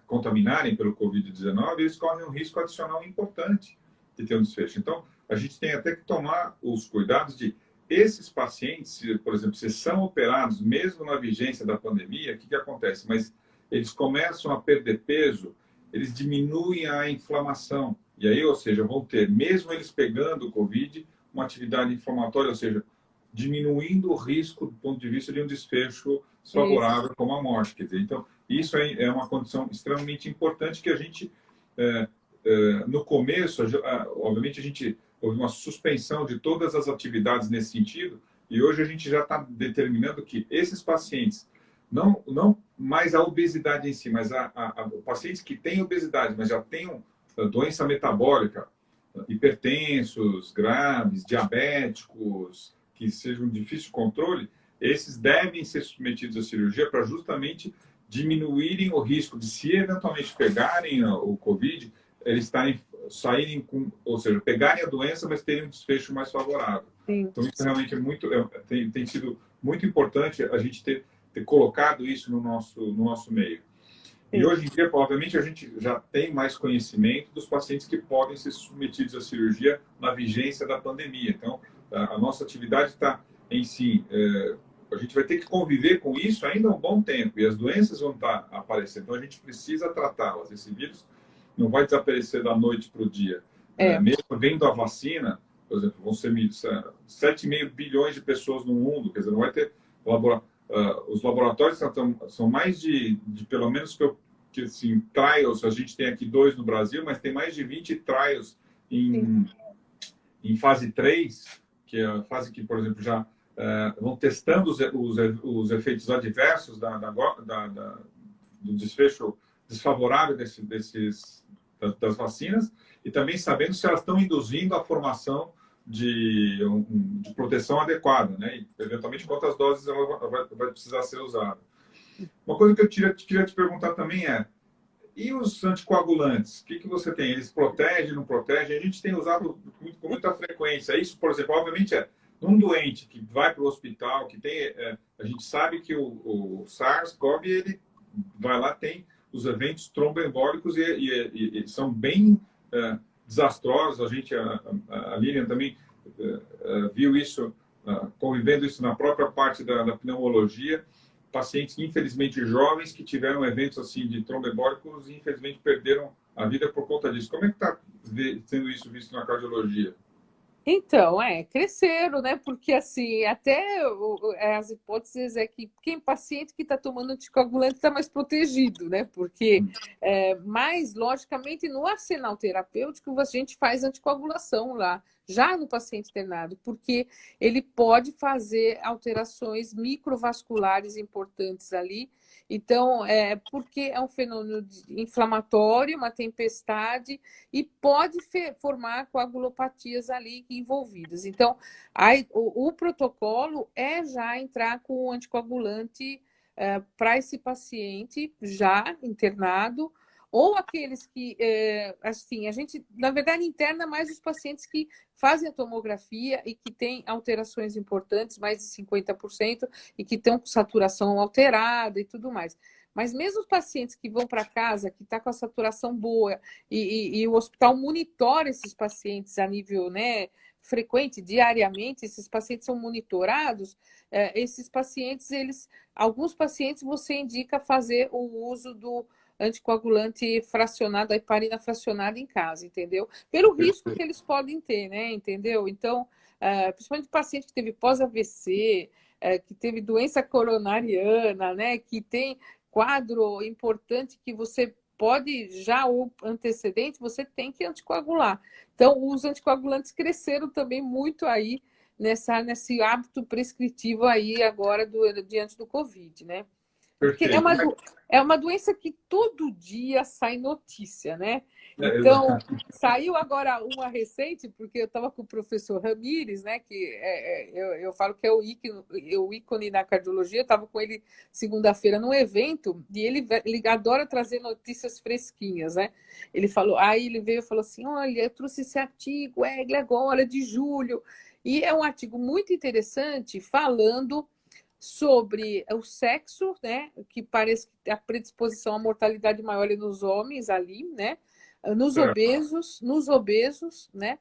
contaminarem pelo Covid-19, eles correm um risco adicional importante de ter um desfecho. Então, a gente tem até que tomar os cuidados de esses pacientes, por exemplo, se são operados mesmo na vigência da pandemia, o que acontece? Mas eles começam a perder peso, eles diminuem a inflamação. E aí, ou seja, vão ter, mesmo eles pegando o Covid, uma atividade inflamatória, ou seja, diminuindo o risco do ponto de vista de um desfecho desfavorável como a morte. Quer dizer, então, isso é uma condição extremamente importante que a gente, no começo, obviamente, a gente houve uma suspensão de todas as atividades nesse sentido, e hoje a gente já está determinando que esses pacientes, não mais a obesidade em si, mas pacientes que têm obesidade, mas já têm doença metabólica, hipertensos, graves, diabéticos, que sejam de difícil controle, esses devem ser submetidos à cirurgia para justamente diminuírem o risco de, se eventualmente pegarem o Covid, eles saírem com, ou seja, pegarem a doença, mas terem um desfecho mais favorável. Sim. Então, isso realmente tem sido muito importante a gente ter colocado isso no nosso meio. E hoje em dia, obviamente, a gente já tem mais conhecimento dos pacientes que podem ser submetidos à cirurgia na vigência da pandemia. Então, a nossa atividade está em si. A gente vai ter que conviver com isso ainda um bom tempo e as doenças vão estar aparecendo. Então, a gente precisa tratá-las. Esse vírus não vai desaparecer da noite para o dia. Mesmo vendo a vacina, por exemplo, vão ser 7,5 bilhões de pessoas no mundo. Quer dizer, não vai ter os laboratórios são mais de pelo menos que assim, trials, a gente tem aqui 2 no Brasil, mas tem mais de 20 trials em fase 3, que é a fase que, por exemplo, já vão testando os efeitos adversos do desfecho desfavorável das vacinas, e também sabendo se elas estão induzindo a formação de proteção adequada, né? E, eventualmente, quantas doses ela vai precisar ser usada. Uma coisa que eu queria te perguntar também e os anticoagulantes? O que você tem? Eles protegem, não protegem? A gente tem usado com muita frequência. Isso, por exemplo, obviamente um doente que vai para o hospital, que tem... a gente sabe que o SARS-CoV, ele vai lá, tem os eventos tromboembólicos e são bem desastrosos. A Lilian também viu isso, convivendo isso na própria parte da pneumologia. Pacientes, infelizmente, jovens que tiveram eventos assim de tromboembólicos e, infelizmente, perderam a vida por conta disso. Como é que está sendo isso visto na cardiologia? Então, cresceram, né? Porque, assim, até as hipóteses é que quem paciente que está tomando anticoagulante está mais protegido, né? Porque, mas, logicamente, no arsenal terapêutico, a gente faz anticoagulação lá, já no paciente internado, porque ele pode fazer alterações microvasculares importantes ali. Então, porque é um fenômeno inflamatório, uma tempestade, e pode formar coagulopatias ali envolvidas. Então, o protocolo é já entrar com o anticoagulante para esse paciente já internado, ou aqueles que, assim, a gente, na verdade, interna mais os pacientes que fazem a tomografia e que têm alterações importantes, mais de 50%, e que estão com saturação alterada e tudo mais. Mas mesmo os pacientes que vão para casa, que está com a saturação boa, e o hospital monitora esses pacientes a nível, né, frequente, diariamente, esses pacientes são monitorados, esses pacientes, alguns pacientes você indica fazer o uso do anticoagulante fracionado, a heparina fracionada em casa, entendeu? Pelo risco que eles podem ter, né? Entendeu? Então, principalmente paciente que teve pós-AVC, que teve doença coronariana, né? Que tem quadro importante que você pode, já o antecedente, você tem que anticoagular. Então, os anticoagulantes cresceram também muito aí nesse hábito prescritivo aí agora diante do Covid, né? Porque é uma doença que todo dia sai notícia, né? Então, saiu agora uma recente, porque eu estava com o professor Ramires, né? Que eu falo que é o ícone na cardiologia. Eu estava com ele segunda-feira num evento e ele adora trazer notícias fresquinhas, né? Aí ele veio e falou assim: olha, eu trouxe esse artigo, agora de julho. E é um artigo muito interessante falando sobre o sexo, né, que parece que a predisposição à mortalidade maior é nos homens ali, né, nos obesos, né,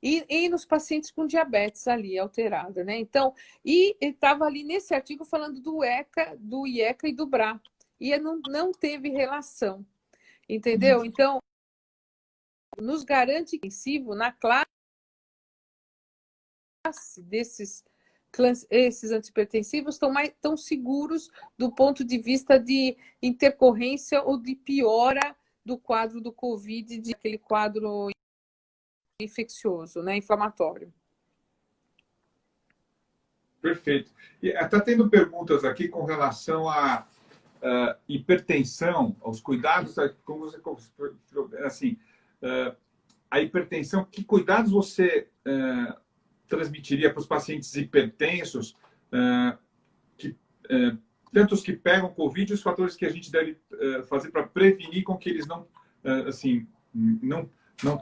e nos pacientes com diabetes ali alterada, né. Então, e estava ali nesse artigo falando do ECA, do IECA e do BRA, e não teve relação, entendeu? Então, nos garante intensivo na classe esses antipertensivos estão seguros do ponto de vista de intercorrência ou de piora do quadro do Covid, de aquele quadro infeccioso, né, inflamatório. Perfeito. E está tendo perguntas aqui com relação à hipertensão, aos cuidados, como você, assim, a hipertensão, que cuidados você transmitiria para os pacientes hipertensos, tanto os que pegam Covid, os fatores que a gente deve fazer para prevenir com que eles não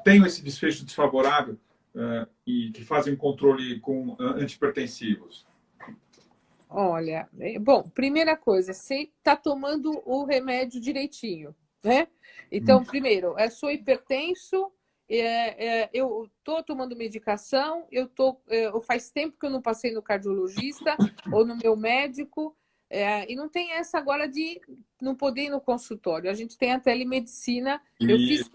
tenham esse desfecho desfavorável e que fazem controle com antihipertensivos? Olha, bom, primeira coisa, você está tomando o remédio direitinho, né? Então, primeiro, sou hipertenso, eu estou tomando medicação, faz tempo que eu não passei no cardiologista ou no meu médico, e não tem essa agora de não poder ir no consultório. A gente tem a telemedicina. Eu fiz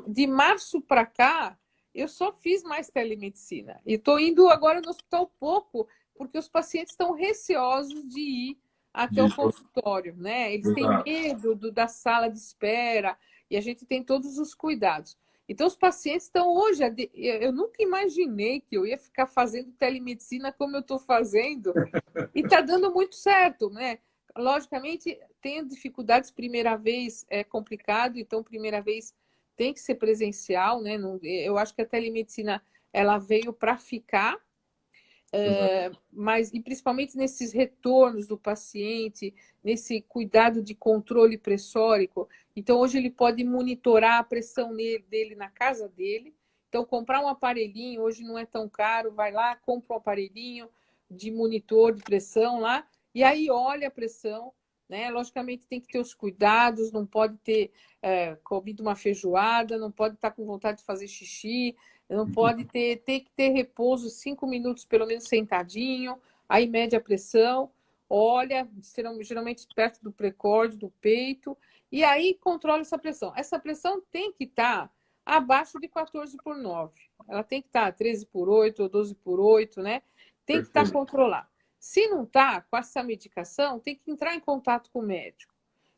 de março para cá, eu só fiz mais telemedicina. E estou indo agora no hospital pouco, porque os pacientes estão receosos de ir até o Disso, consultório, né? Eles têm exato. medo da sala de espera e a gente tem todos os cuidados. Então, os pacientes estão hoje. Eu nunca imaginei que eu ia ficar fazendo telemedicina como eu estou fazendo, e está dando muito certo, né? Logicamente, tem dificuldades, primeira vez é complicado, então, primeira vez tem que ser presencial, né? Eu acho que a telemedicina ela veio para ficar, Exato. mas e principalmente nesses retornos do paciente, nesse cuidado de controle pressórico. Então, hoje ele pode monitorar a pressão dele na casa dele. Então, comprar um aparelhinho, hoje não é tão caro, vai lá, compra um aparelhinho de monitor de pressão lá, e aí olha a pressão, né? Logicamente tem que ter os cuidados, não pode ter comido uma feijoada, não pode estar com vontade de fazer xixi, não pode tem que ter repouso 5 minutos, pelo menos sentadinho, aí mede a pressão, olha, geralmente perto do precórdio, do peito, e aí controla essa pressão. Essa pressão tem que estar abaixo de 14/9. Ela tem que estar 13/8 ou 12/8, né? Tem que estar Perfeito. controlada. Se não está, com essa medicação, tem que entrar em contato com o médico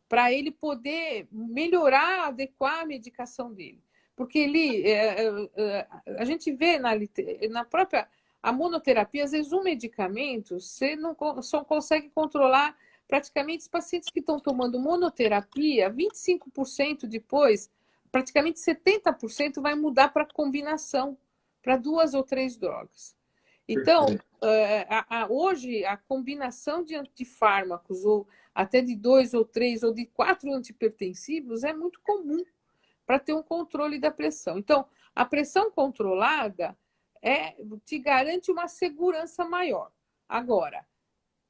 para ele poder melhorar, adequar a medicação dele. Porque a gente vê na própria a monoterapia, às vezes um medicamento, você não só consegue controlar praticamente os pacientes que estão tomando monoterapia, 25% depois, praticamente 70% vai mudar para combinação, para 2 ou 3 drogas. Então, Perfeito. hoje, a combinação de antifármacos, ou até de 2 ou 3 ou de 4 antipertensivos, é muito comum para ter um controle da pressão. Então, a pressão controlada te garante uma segurança maior. Agora,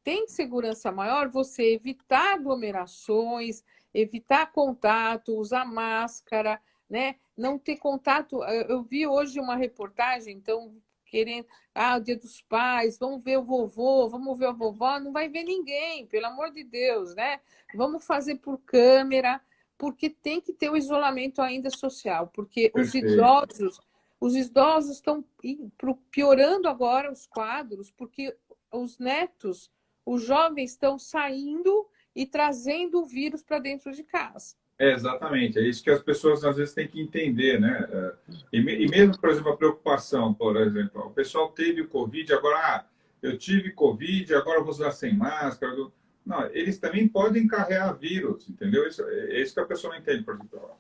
tem segurança maior você evitar aglomerações, evitar contato, usar máscara, né? Não ter contato. Eu vi hoje uma reportagem, então, querendo, o Dia dos Pais, vamos ver o vovô, vamos ver a vovó, não vai ver ninguém, pelo amor de Deus, né? Vamos fazer por câmera, porque tem que ter o isolamento ainda social, porque Perfeito. os idosos estão piorando agora os quadros, porque os netos, os jovens estão saindo e trazendo o vírus para dentro de casa. Exatamente, é isso que as pessoas às vezes têm que entender, né? E mesmo, por exemplo, a preocupação, por exemplo, o pessoal teve o Covid, agora, eu tive Covid, agora eu vou usar sem máscara. Não, eles também podem carregar vírus, entendeu? É isso que a pessoa não entende, por exemplo.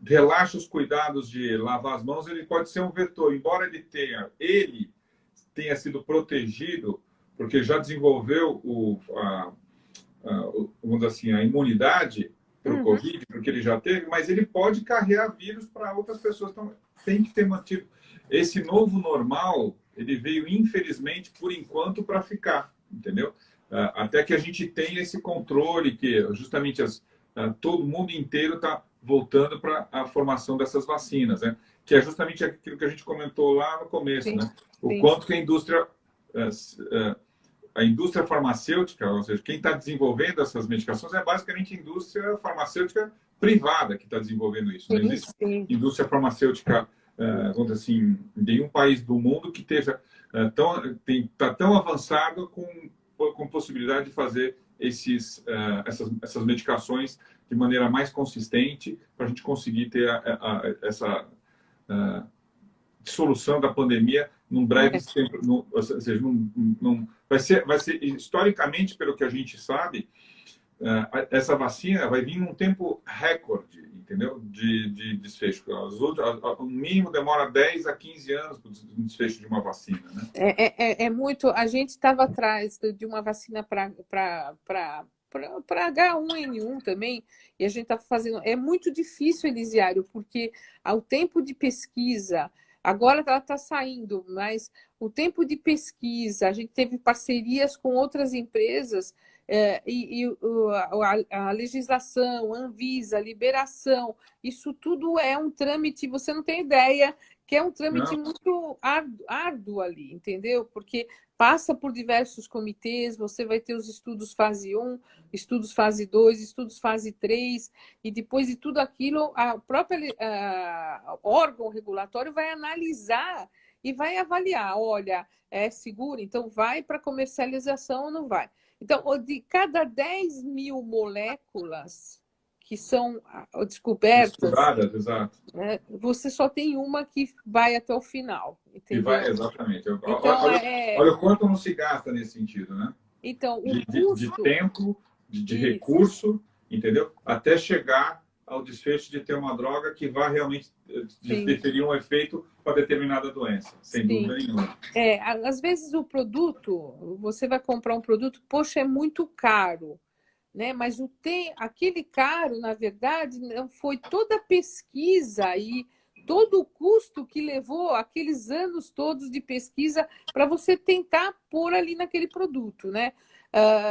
Relaxa os cuidados de lavar as mãos, ele pode ser um vetor, embora ele tenha sido protegido, porque já desenvolveu vamos dizer assim, a imunidade para o Uhum. Covid, porque ele já teve, mas ele pode carregar vírus para outras pessoas. Então, tem que ter mantido. Esse novo normal, ele veio, infelizmente, por enquanto, para ficar, entendeu? Até que a gente tenha esse controle, que justamente todo mundo inteiro está voltando para a formação dessas vacinas, né? Que é justamente aquilo que a gente comentou lá no começo, Sim, né? O sim. quanto que a indústria farmacêutica, ou seja, quem está desenvolvendo essas medicações é basicamente a indústria farmacêutica privada que está desenvolvendo isso. Não Sim, existe sim. indústria farmacêutica, vamos dizer assim, em nenhum país do mundo que esteja tá tão avançado com possibilidade de fazer essas medicações de maneira mais consistente para a gente conseguir ter essa dissolução da pandemia num breve tempo, ou seja, vai ser historicamente, pelo que a gente sabe, essa vacina vai vir num tempo recorde, entendeu? De desfecho. O mínimo demora 10 a 15 anos para o desfecho de uma vacina, né? É muito. A gente estava atrás de uma vacina para H1N1 também, e a gente está fazendo. É muito difícil, Elisiário, porque ao tempo de pesquisa, agora ela está saindo, mas o tempo de pesquisa, a gente teve parcerias com outras empresas, a legislação, a Anvisa, a liberação, isso tudo é um trâmite, você não tem ideia, que é um trâmite Não, muito árduo ali, entendeu? Porque passa por diversos comitês, você vai ter os estudos fase 1, estudos fase 2, estudos fase 3, e depois de tudo aquilo, a própria órgão regulatório vai analisar e vai avaliar, olha, é seguro, então vai para comercialização ou não vai. Então, de cada 10 mil moléculas que são descobertas, Estudadas, exato. né, você só tem uma que vai até o final, E vai, entendeu? exatamente. Então, Olha o quanto não se gasta nesse sentido, né? então o De custo... tempo, de Isso, recurso, entendeu? Até chegar ao desfecho de ter uma droga que vai realmente sim, deferir um efeito para determinada doença, sem sim. dúvida nenhuma. Às vezes o produto, você vai comprar um produto, poxa, é muito caro, né? Mas aquele caro, na verdade, não foi toda a pesquisa e todo o custo que levou aqueles anos todos de pesquisa para você tentar pôr ali naquele produto, né?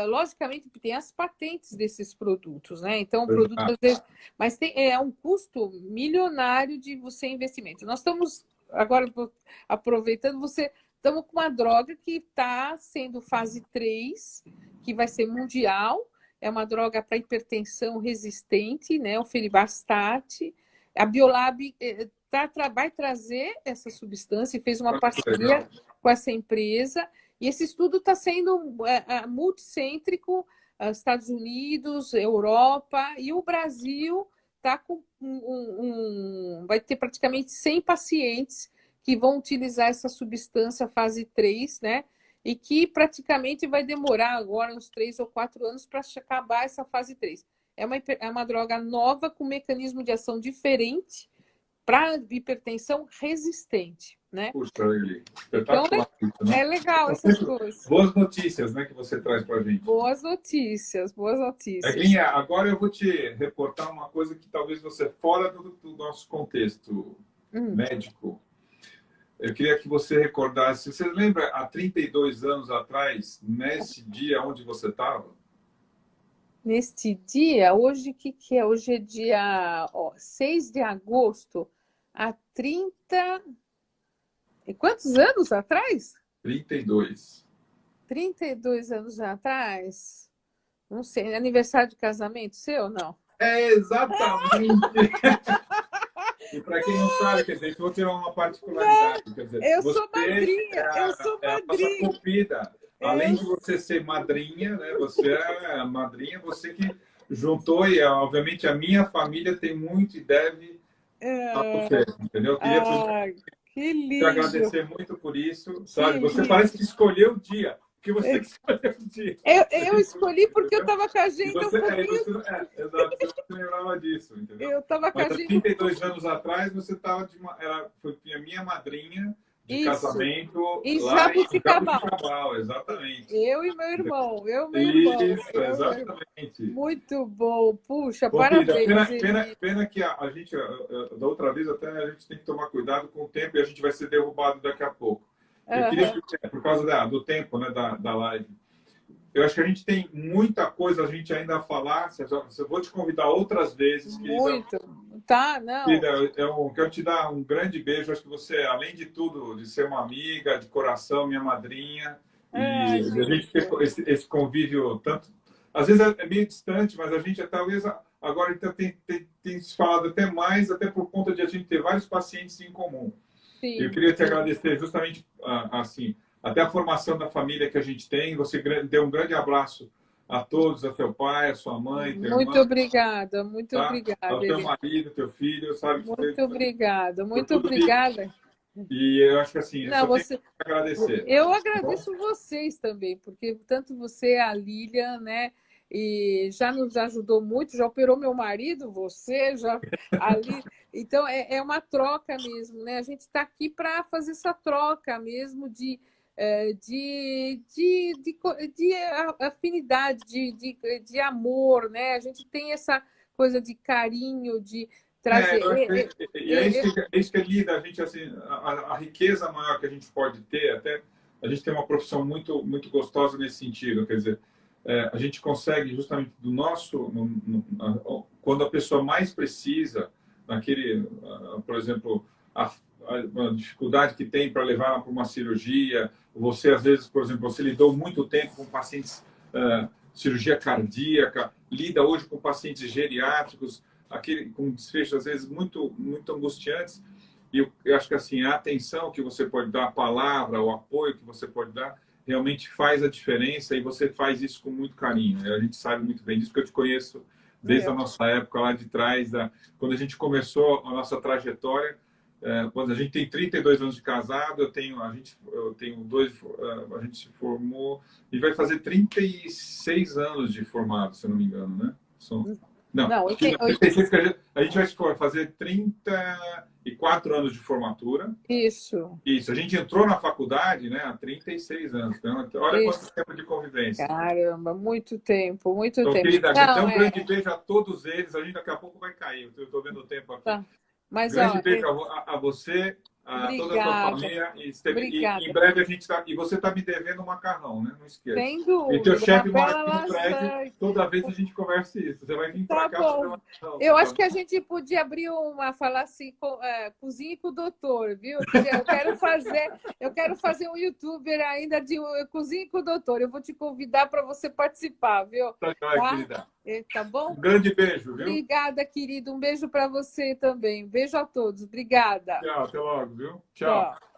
Logicamente, tem as patentes desses produtos, né? Então, o produto, às vezes, mas é um custo milionário de você investimento. Nós estamos, agora, aproveitando, estamos com uma droga que está sendo fase 3, que vai ser mundial, é uma droga para hipertensão resistente, né? O Feribarstat. A Biolab vai trazer essa substância e fez uma parceria com essa empresa. E esse estudo está sendo multicêntrico, Estados Unidos, Europa, e o Brasil está com vai ter praticamente 100 pacientes que vão utilizar essa substância fase 3, né? E que praticamente vai demorar agora uns 3 ou 4 anos para acabar essa fase 3. É uma droga nova com mecanismo de ação diferente para hipertensão resistente, né? Puxa, Então, espetacular isso, né? é legal essas coisas. Boas notícias, né, que você traz para a gente. Boas notícias, boas notícias. Eglinha, agora eu vou te reportar uma coisa que talvez você, fora do nosso contexto médico, eu queria que você recordasse. Você lembra, há 32 anos atrás, nesse dia onde você estava? Neste dia, hoje, o que é? Hoje é dia 6 de agosto, há 30... E quantos anos atrás? 32. 32 anos atrás? Não sei, aniversário de casamento seu ou não? É, exatamente! E para quem não sabe, quer dizer, vou tirar uma particularidade. Quer dizer, Eu você sou madrinha, eu sou é a nossa madrinha. convida. Além de você ser madrinha, né? Você é a madrinha, você que juntou, e obviamente a minha família tem muito e deve a você, entendeu? Eu queria Que te lindo, agradecer muito por isso, que sabe? Você lindo. parece que escolheu o dia, porque você que escolheu o dia. Eu escolhi porque eu estava com a agenda um pouquinho... Exato, você não lembrava disso, entendeu? Eu estava com a Mas há agenda... 32 anos atrás, você estava foi a minha madrinha de casamento em lá em Jabuticabal. Jabuticabal, exatamente. Eu e meu irmão, Isso, exatamente. Muito bom, puxa, Bom, querida, parabéns. pena que a gente, da outra vez até a gente tem que tomar cuidado com o tempo e a gente vai ser derrubado daqui a pouco. Eu queria, por causa do tempo, né, da live, eu acho que a gente tem muita coisa a gente ainda a falar. Eu vou te convidar outras vezes, querida. Muito. Tá, não. Querida, eu quero te dar um grande beijo. Acho que você, além de tudo, de ser uma amiga de coração, minha madrinha, e a gente ter esse convívio tanto... Às vezes é meio distante, mas a gente talvez agora tem se falado até mais, até por conta de a gente ter vários pacientes em comum. Sim. Eu queria te agradecer justamente assim, até a formação da família que a gente tem. Você deu um grande abraço a todos, a teu pai, a sua mãe, teu muito irmão, obrigada, muito obrigada. Ao teu marido, teu filho, sabe? Muito obrigada, muito obrigada. E eu acho que assim, não, eu só tenho que agradecer. Eu agradeço vocês também, porque tanto você, a Lilian, né? E já nos ajudou muito, já operou meu marido, você, já ali. Então, é uma troca mesmo, né? A gente está aqui para fazer essa troca mesmo de afinidade, de amor, né? A gente tem essa coisa de carinho, de trazer... é isso que é lindo, a gente, assim, a riqueza maior que a gente pode ter, até a gente tem uma profissão muito, muito gostosa nesse sentido, quer dizer, a gente consegue justamente do nosso, quando a pessoa mais precisa, por exemplo, a dificuldade que tem para levar para uma cirurgia, você às vezes, por exemplo, você lidou muito tempo com pacientes cirurgia cardíaca, lida hoje com pacientes geriátricos, com desfechos às vezes muito, muito angustiantes, e eu acho que assim, a atenção que você pode dar, a palavra, o apoio que você pode dar, realmente faz a diferença e você faz isso com muito carinho. A gente sabe muito bem disso, porque eu te conheço desde a nossa época lá de trás, quando a gente começou a nossa trajetória. Quando a gente tem 32 anos de casado, eu tenho dois, a gente se formou e vai fazer 36 anos de formado, se eu não me engano, né? Não, Não, 36, a gente vai fazer 34 anos de formatura. Isso. Isso, a gente entrou na faculdade, né, há 36 anos. Então, olha quanto tempo de convivência. Caramba, muito tempo, muito Então, tempo. querida, então, um grande beijo a todos eles. A gente daqui a pouco vai cair. Eu estou vendo o tempo aqui. Tá. Mas, grande beijo a você, a toda a sua família. E em breve a gente está. E você está me devendo um macarrão, né? Não esqueça. Sem dúvida. E teu chefe mora aqui no prédio. Toda vez a gente conversa isso. Você vai vir para cá. Eu acho que a gente podia abrir falar assim, cozinhe com o doutor, viu? Eu quero fazer um youtuber ainda de cozinhe com o doutor. Eu vou te convidar para você participar, viu? Tá, querida. Tá bom? Um grande beijo, viu? Obrigada, querido. Um beijo para você também. Um beijo a todos. Obrigada. Tchau, até logo, viu? Tchau.